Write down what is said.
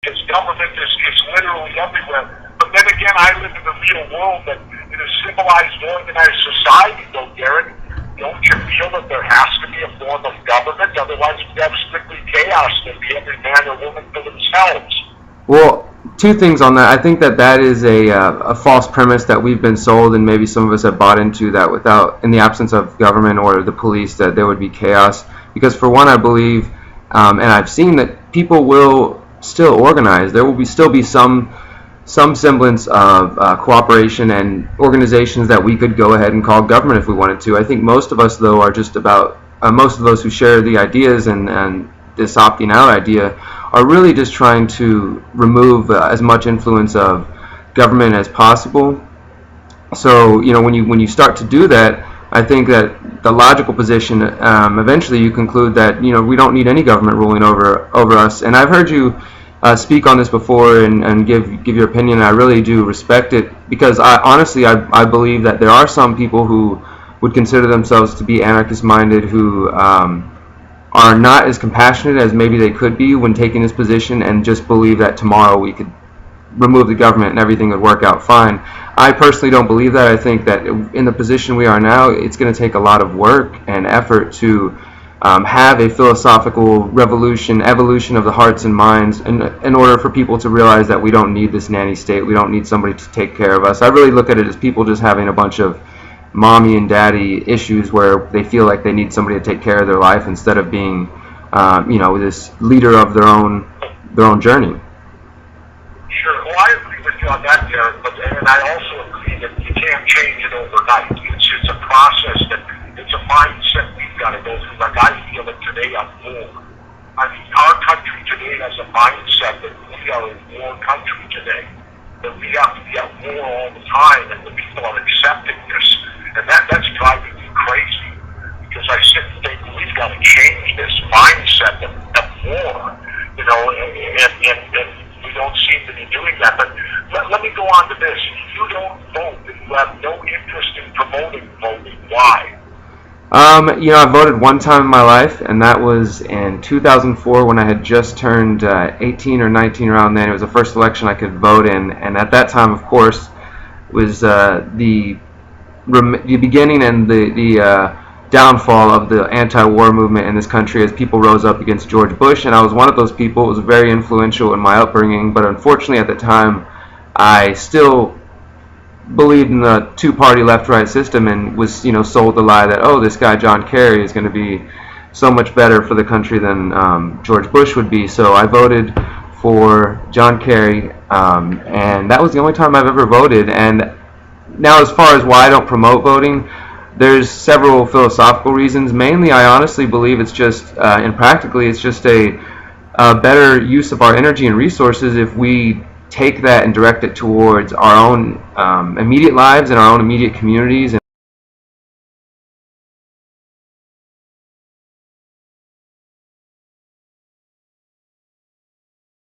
because government is literally everywhere. But then again, I live in the real world, and in a civilized, organized society, though, Derek, don't you feel that there has to be a form of government? Otherwise, we have strictly chaos. There'd be every man or woman for themselves. Well, two things on that. I think that is a false premise that we've been sold, and maybe some of us have bought into, that without, in the absence of government or the police, that there would be chaos. Because for one, I believe, and I've seen that people will still organize. There will still be some semblance of cooperation and organizations that we could go ahead and call government if we wanted to. I think most of us, though, are just about, most of those who share the ideas and this opting out idea are really just trying to remove as much influence of government as possible. So, when you start to do that, I think that the logical position, eventually you conclude that, we don't need any government ruling over us. And I've heard you speak on this before and give your opinion, and I really do respect it, because I believe that there are some people who would consider themselves to be anarchist-minded, who are not as compassionate as maybe they could be when taking this position, and just believe that tomorrow we could remove the government and everything would work out fine. I personally don't believe that. I think that in the position we are now, it's going to take a lot of work and effort to have a philosophical evolution of the hearts and minds in order for people to realize that we don't need this nanny state. We don't need somebody to take care of us. I really look at it as people just having a bunch of mommy and daddy issues where they feel like they need somebody to take care of their life instead of being, this leader of their own journey. Sure. Well, I agree with you on that, Derek, and I also agree that you can't change it overnight. It's a process, it's a mindset we've got to go through. Like, I feel that today I'm war. I mean, our country today has a mindset that we are a war country today, that we have to be at war all the time, and the people are accepting this. And that's driving me crazy, because I sit and think we've got to change this mindset of war, and we don't seem to be doing that. But let me go on to this. You don't vote, and you have no interest in promoting voting. Why? I voted one time in my life, and that was in 2004 when I had just turned 18 or 19 around then. It was the first election I could vote in, and at that time, of course, was the beginning and the downfall of the anti-war movement in this country as people rose up against George Bush, and I was one of those people. It was very influential in my upbringing, but unfortunately at the time I still believed in the two-party left-right system and was sold the lie that, this guy John Kerry is going to be so much better for the country than George Bush would be. So I voted for John Kerry, and that was the only time I've ever voted. And now, as far as why I don't promote voting, there's several philosophical reasons. Mainly, I honestly believe it's just, and practically, it's just a better use of our energy and resources if we take that and direct it towards our own immediate lives and our own immediate communities.